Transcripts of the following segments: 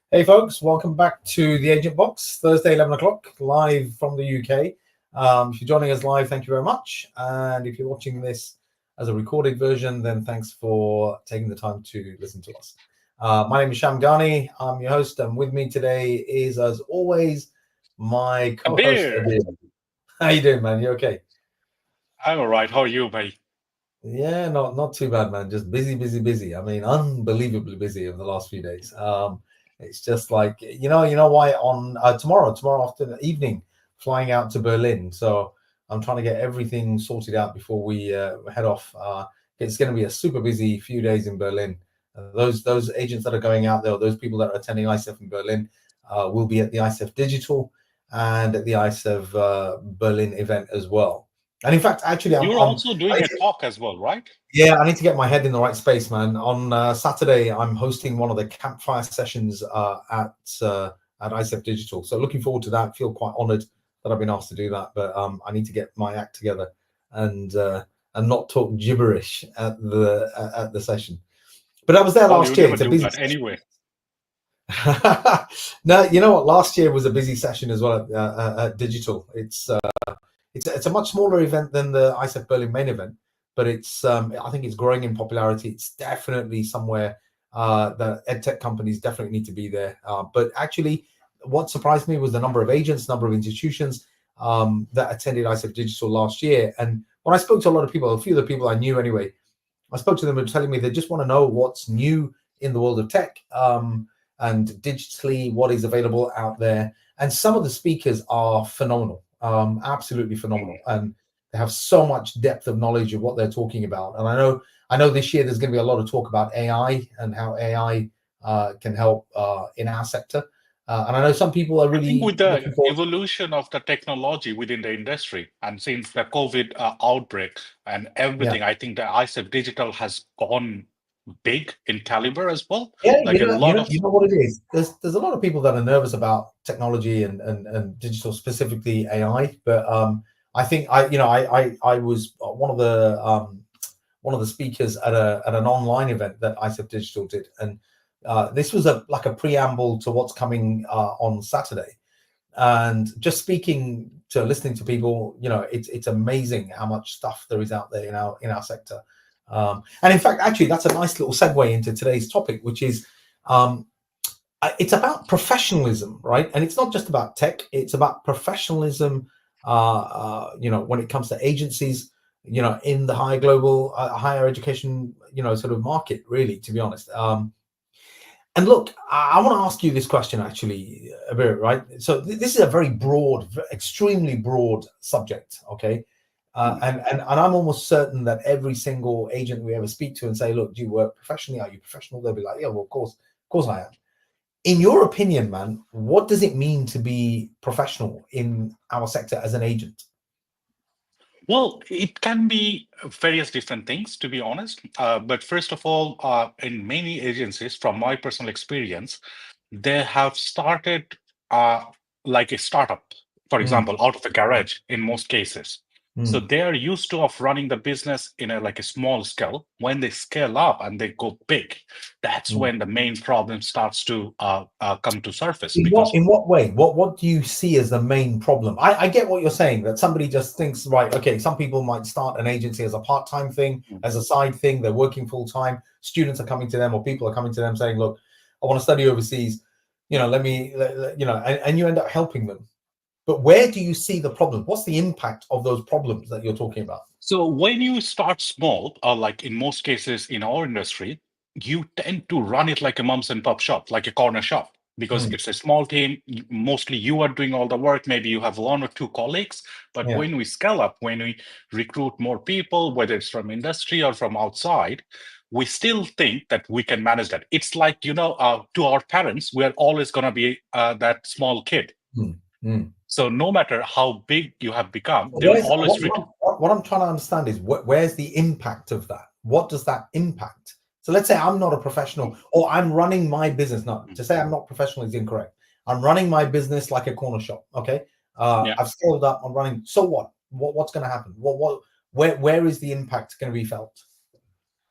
Hey folks, welcome back to the Agent Box, Thursday, 11 o'clock, live from the UK. If you're joining us live, thank you very much. And if you're watching this as a recorded version, then thanks for taking the time to listen to us. My name is Sham Ghani. I'm your host, and with me today is, as always, my co-host, Kabir, Abir. How you doing, man? You okay? I'm all right. How are you, buddy? Yeah, not too bad, man. Just busy, busy, busy. I mean, unbelievably busy over the last few days. It's just like you know why on tomorrow after evening, flying out to Berlin. So I'm trying to get everything sorted out before we head off. It's going to be a super busy few days in Berlin. Those agents that are going out there, or those people that are attending ICEF in Berlin, will be at the ICEF Digital and at the ICEF Berlin event as well. And in fact, actually, You're also I doing a talk as well, right? yeah, I need to get my head in the right space, man. On Saturday, I'm hosting one of the campfire sessions at ICEF Digital. So looking forward to that. Feel quite honoured that I've been asked to do that, but I need to get my act together and uh, and not talk gibberish at the session. But I was there Well, you last year. never It's a do busy that session. anyway. No, you know what? Last year was a busy session as well at Digital. It's a much smaller event than the ISEF Berlin main event, but it's I think it's growing in popularity. It's definitely somewhere that edtech companies definitely need to be there. But actually, what surprised me was the number of agents, number of institutions that attended ISEF Digital last year. And when I spoke to a lot of people, a few of the people I knew anyway, I spoke to them and telling me they just want to know what's new in the world of tech and digitally, what is available out there. And some of the speakers are phenomenal, absolutely phenomenal, and they have so much depth of knowledge of what they're talking about. And I know this year there's going to be a lot of talk about AI and how AI can help in our sector. And I know some people are I think really with the looking forward. evolution of the technology within the industry, and since the COVID outbreak and Yeah. everything, I think the ISEF Digital has gone big in caliber as well. Yeah, Like a lot of, you know what it is. There's a lot of people that are nervous about technology and digital, specifically AI. But I think I was one of the speakers at an online event that ICEF Digital did, and this was a preamble to what's coming on Saturday. And just listening to people, it's amazing how much stuff there is out there in our sector. And in fact, actually, that's a nice little segue into today's topic, which is um, it's about professionalism, right? And it's not just about tech; it's about professionalism. When it comes to agencies, in the higher education, sort of market, really, to be honest. And look, I want to ask you this question actually, Abir, right? So this is a very broad, extremely broad subject, okay? And I'm almost certain that every single agent we ever speak to and say, look, do you work professionally? Are you professional? They'll be like, yeah, well, of course I am. In your opinion, man, what does it mean to be professional in our sector as an agent? well, it can be various different things, to be honest. But first of all, in many agencies, from my personal experience, they have started uh, like a startup, for Mm, example, out of a garage in most cases. So mm. they are used to of running the business in a small scale. When they scale up and they go big, that's Mm. when the main problem starts to come to surface. In Because what way? What do you see as the main problem? I get what you're saying, that somebody just thinks, right, okay, some people might start an agency as a part-time thing, as a side thing, they're working full-time, students are coming to them or people are coming to them saying, look, I want to study overseas, and you end up helping them. But where do you see the problem? What's the impact of those problems that you're talking about? so when you start small, or like in most cases in our industry, you tend to run it like a mums and pop shop, like a corner shop, because Mm, it's a small team. Mostly you are doing all the work. Maybe you have one or two colleagues. But yeah. when we scale up, when we recruit more people, whether it's from industry or from outside, we still think that we can manage that. It's like, to our parents, we're always going to be that small kid. Mm, mm. So no matter how big you have become, they will Where's always what I'm trying to understand is where's the impact of that? What does that impact? So let's say I'm not a professional, or I'm running my business. Not to say I'm not professional is incorrect. I'm running my business like a corner shop. Okay, yeah. I've scaled up. I'm running. So what? What's going to happen? Where is the impact going to be felt?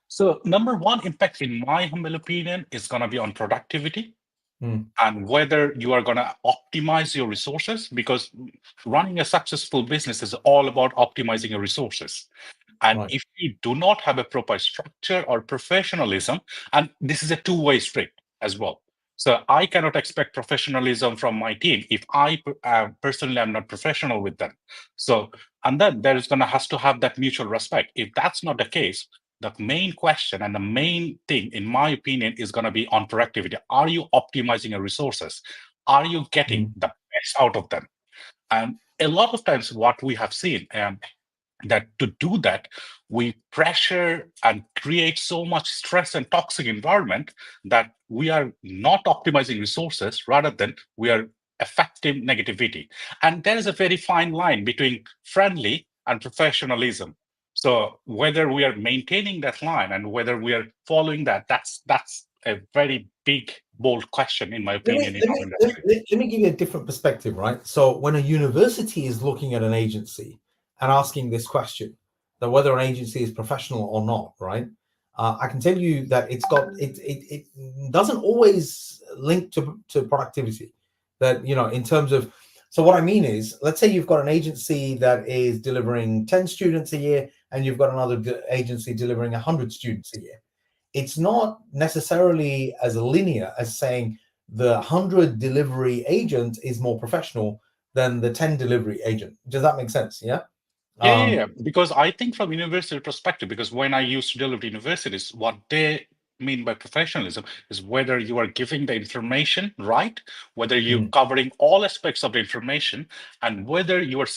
So number one impact, in my humble opinion, is going to be on productivity. and whether you are going to optimize your resources, because running a successful business is all about optimizing your resources. And Right. if you do not have a proper structure or professionalism, and this is a two-way street as well. So I cannot expect professionalism from my team if I personally am not professional with them. So, and then there is going to has to have that mutual respect. If that's not the case, the main question and the main thing, in my opinion, is going to be on productivity. Are you optimizing your resources? Are you getting the best out of them? And a lot of times, what we have seen, that to do that, we pressure and create so much stress and toxic environment that we are not optimizing resources, rather than we are affecting negativity. And there is a very fine line between friendly and professionalism. So whether we are maintaining that line and whether we are following that, that's a very big, bold question, in my Let opinion, me in let our me let, industry. let, let me give you a different perspective, right? So when a university is looking at an agency and asking this question, that whether an agency is professional or not, right? I can tell you that it doesn't always link to productivity. That, in terms of, so what I mean is, let's say you've got an agency that is delivering 10 students a year, and you've got another agency delivering 100 students a year. It's not necessarily as linear as saying the 100 delivery agent is more professional than the 10 delivery agent. Does that make sense? Yeah. Yeah. Because I think from university perspective, because when I used to deliver to universities, what they mean by professionalism is whether you are giving the information right, whether you're Mm, covering all aspects of the information, and whether you are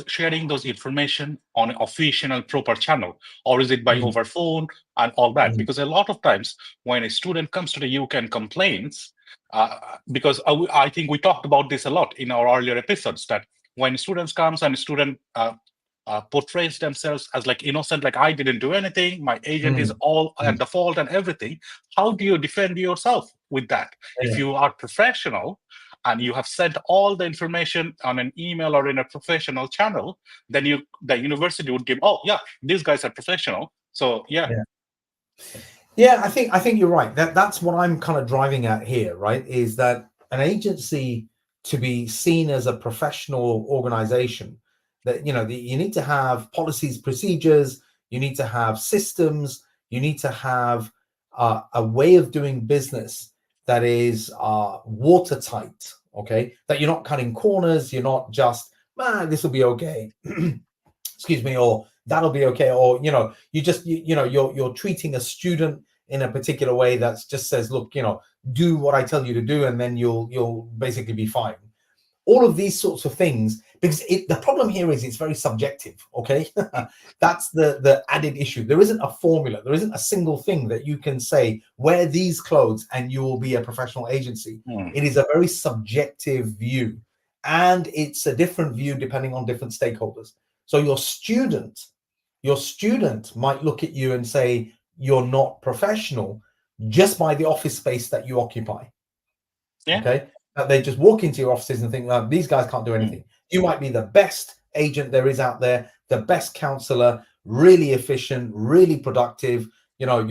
sharing those information on an official and proper channel, or is it by mm, over phone and all that. mm, Because a lot of times when a student comes to the UK and complains, because I think we talked about this a lot in our earlier episodes, that when students comes and student portrays themselves as like innocent, like I didn't do anything, my agent is mm, all mm. at the fault and everything. How do you defend yourself with that? If Yeah. you are professional and you have sent all the information on an email or in a professional channel, then the university would give, oh yeah, these guys are professional. So yeah. Yeah. Yeah, I think you're right. That's what I'm kind of driving at here, right? Is that an agency, to be seen as a professional organization, that you need to have policies, procedures, you need to have systems, you need to have a way of doing business that is watertight. Okay, that you're not cutting corners, you're not just, this will be okay. Excuse me, or that'll be okay, or you just you're treating a student in a particular way that just says, look, do what I tell you to do, and then you'll basically be fine. All of these sorts of things, because the problem here is it's very subjective. Okay. That's the added issue. There isn't a formula, there isn't a single thing that you can say, wear these clothes and you will be a professional agency. It is a very subjective view, and it's a different view depending on different stakeholders. So your student might look at you and say you're not professional just by the office space that you occupy. Yeah. Okay, that they just walk into your offices and think, well, these guys can't do anything. You might be the best agent there is out there, the best counselor, really efficient, really productive. You're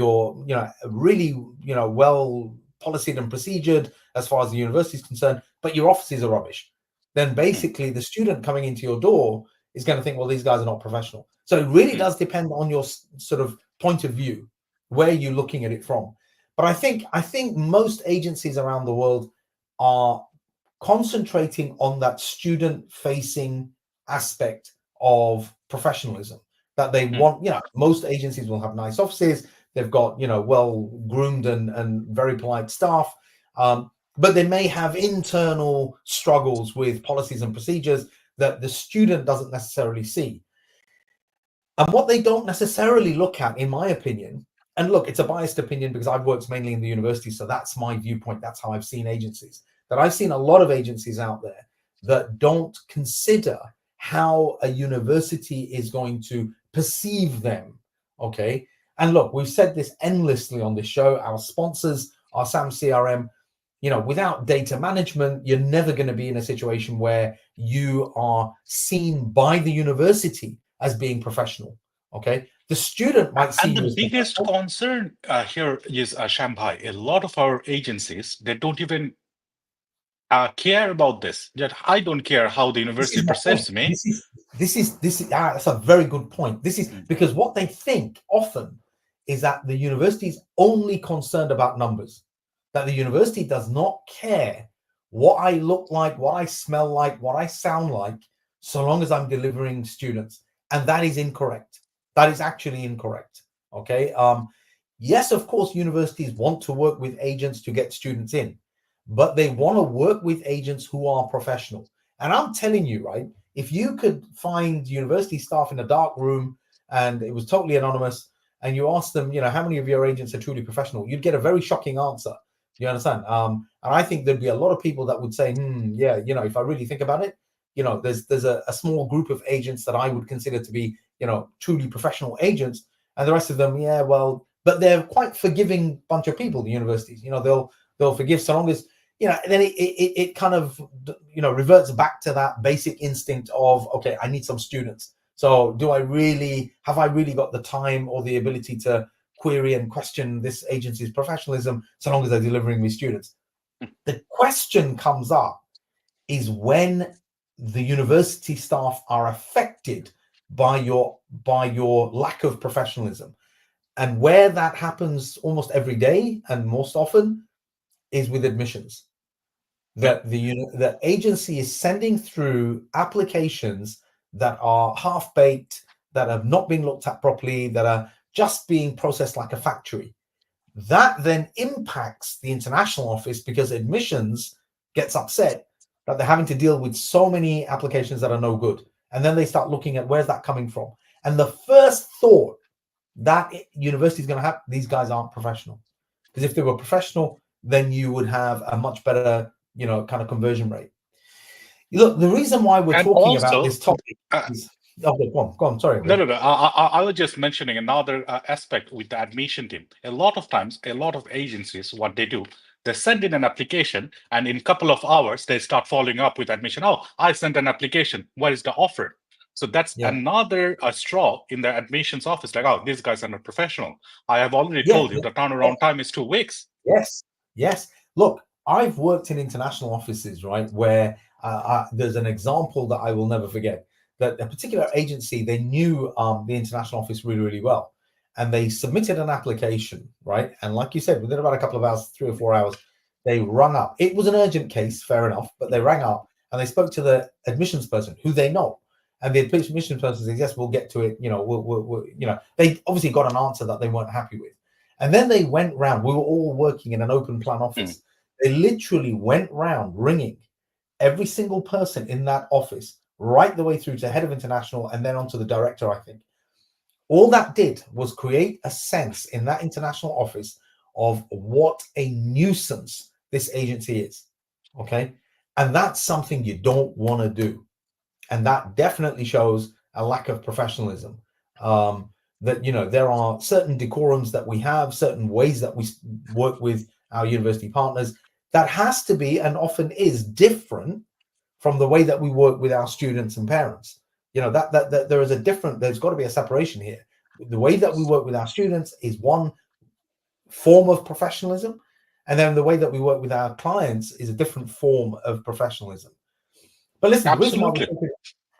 really well policied and procedured as far as the university is concerned, but your offices are rubbish. Then basically the student coming into your door is going to think, well, these guys are not professional. So it really does depend on your sort of point of view, where you're looking at it from. But I think most agencies around the world are concentrating on that student facing aspect of professionalism, that they want. Most agencies will have nice offices, they've got well groomed and very polite staff, but they may have internal struggles with policies and procedures that the student doesn't necessarily see. And what they don't necessarily look at, in my opinion, and look, it's a biased opinion because I've worked mainly in the university, so that's my viewpoint. That's how I've seen agencies. That I've seen a lot of agencies out there that don't consider how a university is going to perceive them. Okay. And look, we've said this endlessly on this show. Our sponsors are SAM CRM. Without data management, you're never going to be in a situation where you are seen by the university as being professional. Okay, the student might see And you the as biggest professional. concern here is Shambhai. A lot of our agencies, they don't even care about this. That I don't care how the This university is my point. perceives me. This is that's a very good point. This is Mm. because what they think often is that the university is only concerned about numbers, that the university does not care what I look like, what I smell like, what I sound like, so long as I'm delivering students. And that is incorrect. That is actually incorrect. Okay. Yes, of course, universities want to work with agents to get students in, but they want to work with agents who are professional. And I'm telling you, right, if you could find university staff in a dark room and it was totally anonymous, and you ask them, how many of your agents are truly professional, you'd get a very shocking answer. You understand? And I think there'd be a lot of people that would say, yeah, if I really think about it, there's a small group of agents that I would consider to be, truly professional agents, and the rest of them, yeah, well, but they're quite forgiving bunch of people. The universities, they'll forgive so long as then it kind of reverts back to that basic instinct of, okay, I need some students. So have I really got the time or the ability to query and question this agency's professionalism so long as they're delivering me students? The question comes up is when the university staff are affected by your lack of professionalism. And where that happens almost every day and most often is with admissions. That the agency is sending through applications that are half-baked, that have not been looked at properly, that are just being processed like a factory. That then impacts the international office because admissions gets upset that they're having to deal with so many applications that are no good. And then they start looking at where's that coming from. And the first thought that university is going to have, these guys aren't professional. Because if they were professional, then you would have a much better, kind of conversion rate. Look, the reason why we're And talking about also, this topic is, go on. Sorry, no, Abdul. no, no. I was just mentioning another aspect with the admission team. A lot of times, a lot of agencies, what they do, they send in an application, and in a couple of hours, they start following up with admission. Oh, I sent an application. What is the offer? So that's Yeah. another straw in the admissions office. Like, oh, these guys are not professional. I have already Yeah, told you the turnaround time is 2 weeks. yes. Look, I've worked in international offices, right, where there's an example that I will never forget. That a particular agency, they knew the international office really, really well, and they submitted an application, right? And like you said, within about a couple of hours, 3 or 4 hours, they rung up. It was an urgent case, fair enough, but they rang up and they spoke to the admissions person, who they know. And the admissions person says, "Yes, we'll get to it." They obviously got an answer that they weren't happy with. And then they went round. We were all working in an open plan office. They literally went round ringing every single person in that office, right the way through to head of international and then on to the director, I think. All that did was create a sense in that international office of what a nuisance this agency is. Okay. And that's something you don't want to do. And that definitely shows a lack of professionalism. That there are certain decorums that we have, certain ways that we work with our university partners that has to be and often is different from the way that we work with our students and parents. That there is there's got to be a separation here. The way that we work with our students is one form of professionalism, and then the way that we work with our clients is a different form of professionalism. But listen, Absolutely.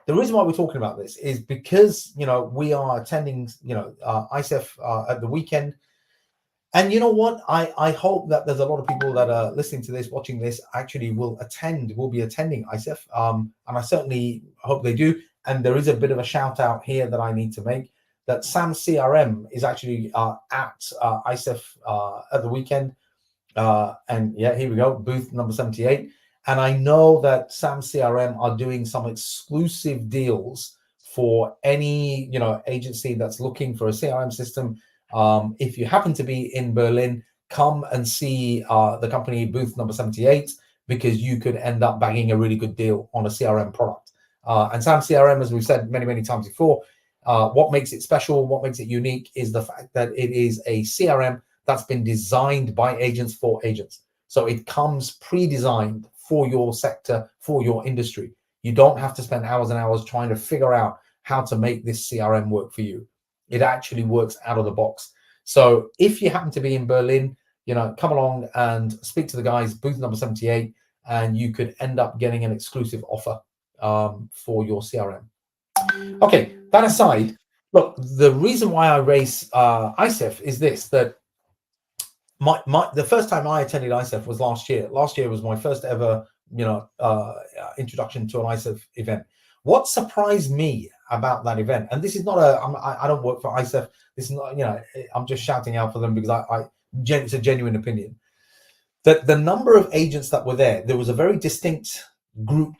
the reason why we're talking about this is because we are attending ICEF at the weekend, and you know what, I hope that there's a lot of people that are listening to this, watching this, actually will be attending ICEF, and I certainly hope they do. And there is a bit of a shout out here that I need to make, that Sam CRM is actually at ICEF at the weekend, and yeah, here we go, booth number 78. And I know that Sam CRM are doing some exclusive deals for any agency that's looking for a CRM system. If you happen to be in Berlin, come and see the company booth number 78, because you could end up bagging a really good deal on a CRM product. And Sam CRM, as we've said many, many times before, what makes it special, what makes it unique, is the fact that it is a CRM that's been designed by agents for agents. So it comes pre-designed for your sector, for your industry. You don't have to spend hours and hours trying to figure out how to make this CRM work for you. It actually works out of the box. So if you happen to be in Berlin, come along and speak to the guys, booth number 78. and you could end up getting an exclusive offer for your CRM. Okay, that aside, look, the reason why I raise ICEF is this, that the first time I attended ICEF was last year. Last year was my first ever, introduction to an ICEF event. What surprised me about that event, and this is not I don't work for ICEF. This is not, I'm just shouting out for them because it's a genuine opinion. That the number of agents that were there was a very distinct group,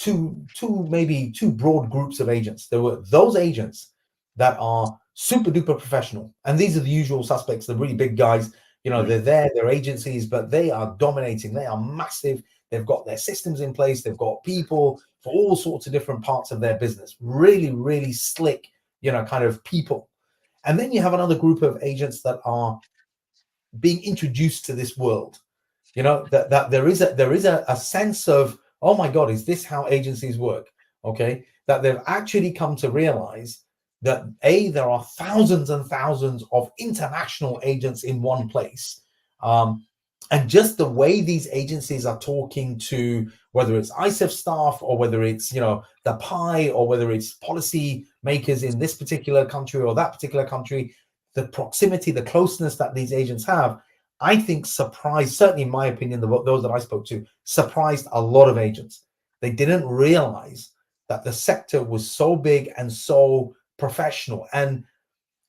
maybe two broad groups of agents. There were those agents that are super duper professional, and these are the usual suspects, the really big guys. They're there, they're agencies, but they are dominating. They are massive. They've got their systems in place. They've got people for all sorts of different parts of their business. Really, really slick, kind of people. And then you have another group of agents that are being introduced to this world. That there is a sense of, oh my God, is this how agencies work? Okay, that they've actually come to realize that there are thousands and thousands of international agents in one place. And just the way these agencies are talking to, whether it's ICEF staff or whether it's, the PI or whether it's policy makers in this particular country or that particular country, the proximity, the closeness that these agents have, I think surprised, certainly in my opinion, those that I spoke to, surprised a lot of agents. They didn't realize that the sector was so big and so professional. And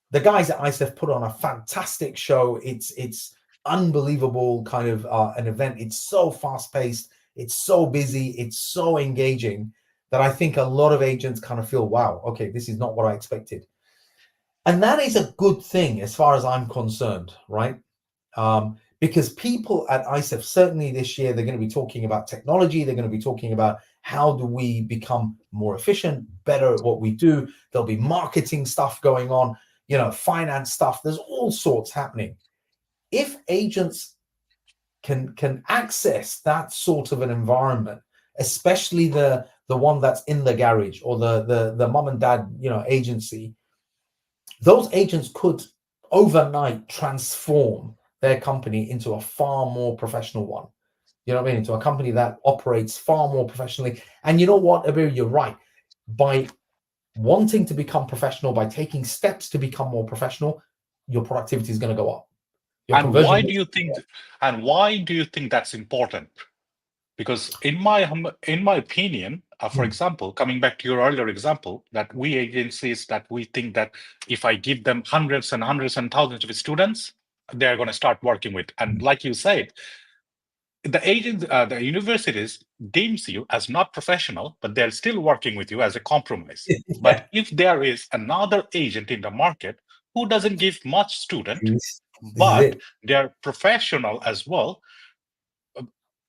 the guys at ICEF put on a fantastic show. It's unbelievable kind of an event. It's so fast paced. It's so busy. It's so engaging that I think a lot of agents kind of feel, wow, okay, this is not what I expected. And that is a good thing as far as I'm concerned, right? Because people at ICEF, certainly this year, they're going to be talking about technology. They're going to be talking about how do we become more efficient, better at what we do. There'll be marketing stuff going on, finance stuff. There's all sorts happening. If agents can access that sort of an environment, especially the one that's in the garage or the mom and dad, agency, those agents could overnight transform their company into a far more professional one. You know what I mean? Into a company that operates far more professionally. And you know what, Abir, you're right. By wanting to become professional, by taking steps to become more professional, your productivity is going to go up. And why do you think? And why do you think that's important? Because in my opinion, for example, coming back to your earlier example, that we agencies that we think that if I give them hundreds and hundreds and thousands of students, they're going to start working with. And like you said, the universities deems you as not professional, but they're still working with you as a compromise. Yeah. But if there is another agent in the market who doesn't give much student, but they're professional as well,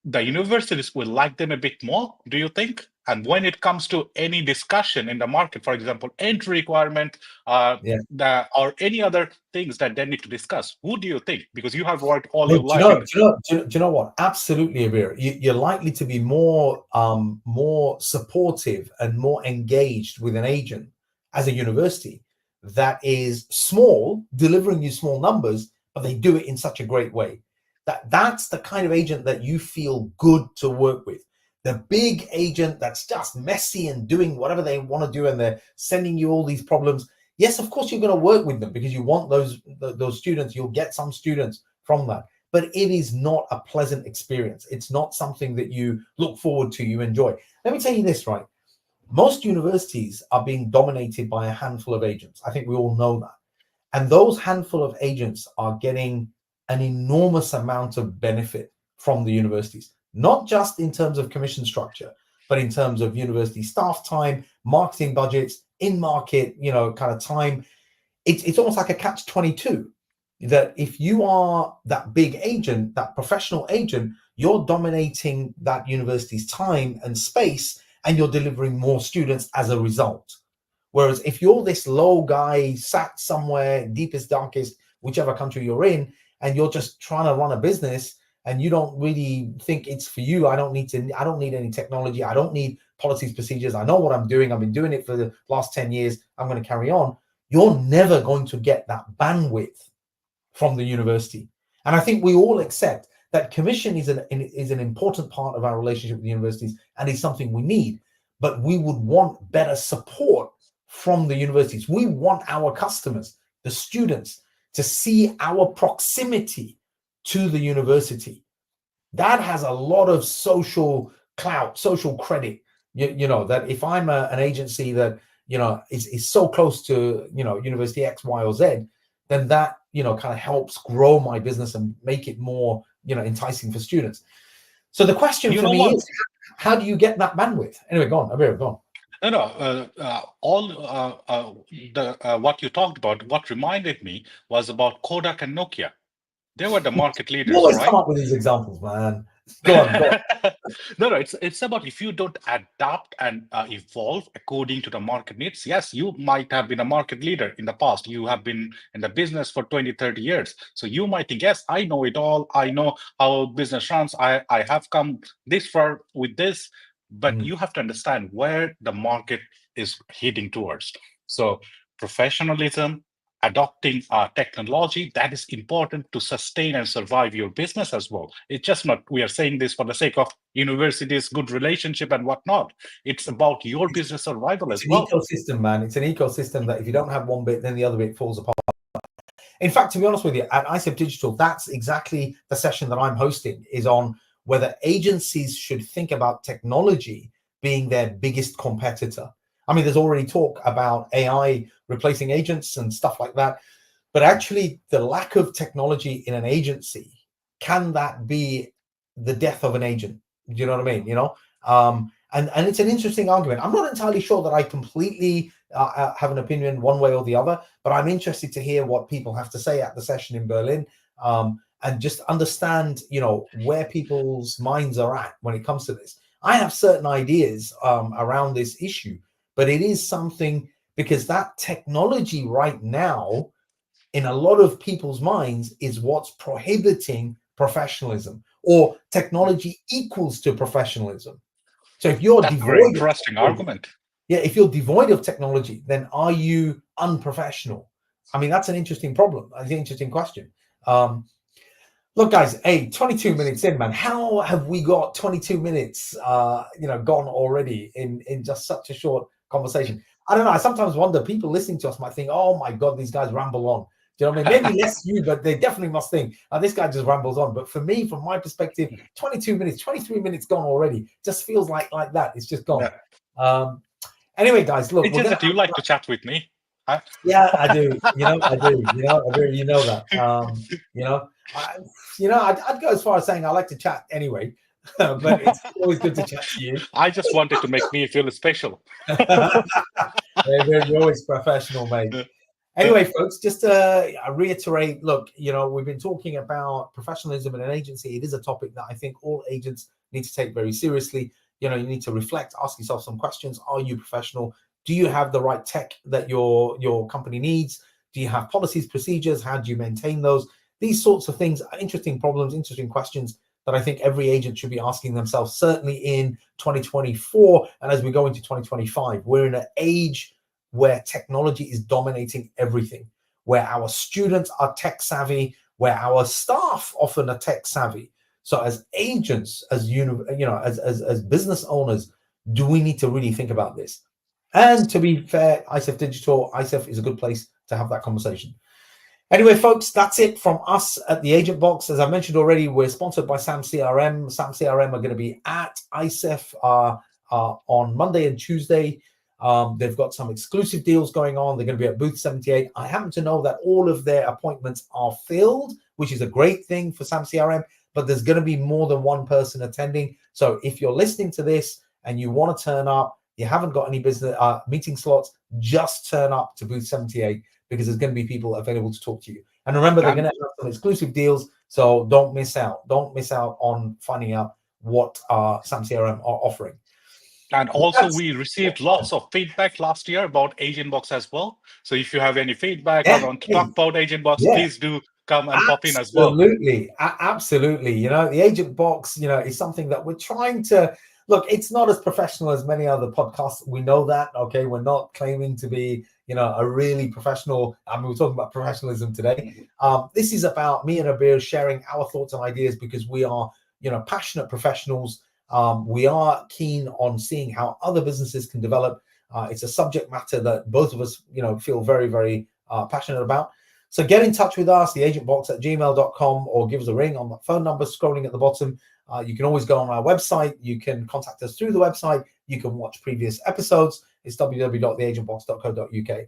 the universities will like them a bit more, do you think? And when it comes to any discussion in the market, for example, entry requirement, or any other things that they need to discuss, who do you think? Because you have worked all your life. Do you know what? Absolutely, Abir. You're likely to be more supportive and more engaged with an agent as a university that is small, delivering you small numbers, but they do it in such a great way. That's the kind of agent that you feel good to work with. The big agent that's just messy and doing whatever they want to do, and they're sending you all these problems. Yes, of course, you're going to work with them because you want those students. You'll get some students from that. But it is not a pleasant experience. It's not something that you look forward to, you enjoy. Let me tell you this, right? Most universities are being dominated by a handful of agents. I think we all know that. And those handful of agents are getting an enormous amount of benefit from the universities, not just in terms of commission structure, but in terms of university staff time, marketing budgets, in-market, kind of time. It's almost like a catch-22, that if you are that big agent, that professional agent, you're dominating that university's time and space, and you're delivering more students as a result. Whereas if you're this low guy sat somewhere, deepest, darkest, whichever country you're in, and you're just trying to run a business and you don't really think it's for you, I don't need any technology. I don't need policies, procedures. I know what I'm doing. I've been doing it for the last 10 years. I'm going to carry on. You're never going to get that bandwidth from the university. And I think we all accept that commission is an important part of our relationship with the universities and is something we need. But we would want better support from the universities. We want our customers, the students, to see our proximity to the university. That has a lot of social clout, social credit. You know, that if I'm an agency that, you know, is so close to, you know, University X, Y, or Z, then that, you know, kind of helps grow my business and make it more, you know, enticing for students. So the question for me is, how do you get that bandwidth? Anyway, go on, Abir, go on. What you talked about, what reminded me was about Kodak and Nokia. They were the market You leaders, always right? come up with these examples, man. Go on, go on. No, it's about if you don't adapt and evolve according to the market needs. Yes, you might have been a market leader in the past. You have been in the business for 20, 30 years. So you might think, yes, I know it all. I know how business runs. I have come this far with this, but you have to understand where the market is heading towards. So professionalism, adopting technology, that is important to sustain and survive your business as well. It's just not, we are saying this for the sake of universities, good relationship and whatnot. It's about your business survival as well. It's an ecosystem, man. It's an ecosystem that if you don't have one bit, then the other bit falls apart. In fact, to be honest with you, at ICEF Digital, that's exactly the session that I'm hosting, is on whether agencies should think about technology being their biggest competitor. I mean, there's already talk about AI replacing agents and stuff like that. But actually, the lack of technology in an agency, can that be the death of an agent? Do you know what I mean? You know, and it's an interesting argument. I'm not entirely sure that I completely have an opinion one way or the other, but I'm interested to hear what people have to say at the session in Berlin, and just understand, you know, where people's minds are at when it comes to this. I have certain ideas around this issue, but it is something, because that technology right now, in a lot of people's minds, is what's prohibiting professionalism, or technology equals to professionalism. So if you're That's a very interesting argument. Yeah, if you're devoid of technology, then are you unprofessional? I mean, that's an interesting problem. That's an interesting question. Look, guys, hey, 22 minutes in, man. How have we got 22 minutes, you know, gone already in just such a short conversation? I don't know. I sometimes wonder, people listening to us might think, oh my God, these guys ramble on. Do you know what I mean? Maybe less you, but they definitely must think, this guy just rambles on. But for me, from my perspective, 22 minutes, 23 minutes gone already. Just feels like that. It's just gone. Anyway, guys, look. It's just that you like to chat with me. Yeah, I do. You know, I do. You know, I do. You know that. I'd go as far as saying I like to chat anyway, but it's always good to chat to you. I just wanted to make me feel special. You're always professional, mate. Anyway, folks, just to reiterate, look, you know, we've been talking about professionalism in an agency. It is a topic that I think all agents need to take very seriously. You know, you need to reflect, ask yourself some questions. Are you professional? Do you have the right tech that your company needs? Do you have policies, procedures? How do you maintain those? These sorts of things are interesting problems, interesting questions that I think every agent should be asking themselves, certainly in 2024. And as we go into 2025, we're in an age where technology is dominating everything, where our students are tech savvy, where our staff often are tech savvy. So as agents, as as business owners, do we need to really think about this? And to be fair, ICEF Digital, ICEF is a good place to have that conversation. Anyway, folks, that's it from us at the Agent Box. As I mentioned already, we're sponsored by Sam CRM. Sam CRM are going to be at ICEF on Monday and Tuesday. They've got some exclusive deals going on. They're going to be at booth 78. I happen to know that all of their appointments are filled, which is a great thing for Sam CRM, but there's going to be more than one person attending. So if you're listening to this and you want to turn up, you haven't got any business meeting slots, just turn up to booth 78, because there's going to be people available to talk to you. And remember, they're going to have some exclusive deals, so don't miss out. Don't miss out on finding out what Sam CRM are offering. And also, we received lots of feedback last year about Agent Box as well. So if you have any feedback or want to talk about Agent Box, please do come and pop in as well. Absolutely. You know, the Agent Box, you know, is something that we're trying to look, it's not as professional as many other podcasts. We know that. Okay, we're not claiming to be, a really professional. I mean, we're talking about professionalism today. This is about me and Abir sharing our thoughts and ideas because we are, passionate professionals. We are keen on seeing how other businesses can develop. It's a subject matter that both of us, feel very, very passionate about. So get in touch with us, theagentbox@gmail.com, or give us a ring on the phone number scrolling at the bottom. You can always go on our website. You can contact us through the website. You can watch previous episodes. It's www.theagentbox.co.uk.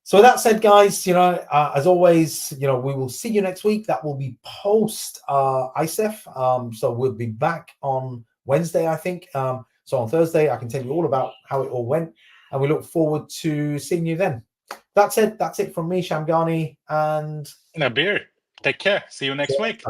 So with that said, guys, as always, we will see you next week. That will be post ICEF. So we'll be back on Wednesday, I think. So on Thursday, I can tell you all about how it all went, and we look forward to seeing you then. That's it from me, Shamgani, and Nabir. Take care. See you next week.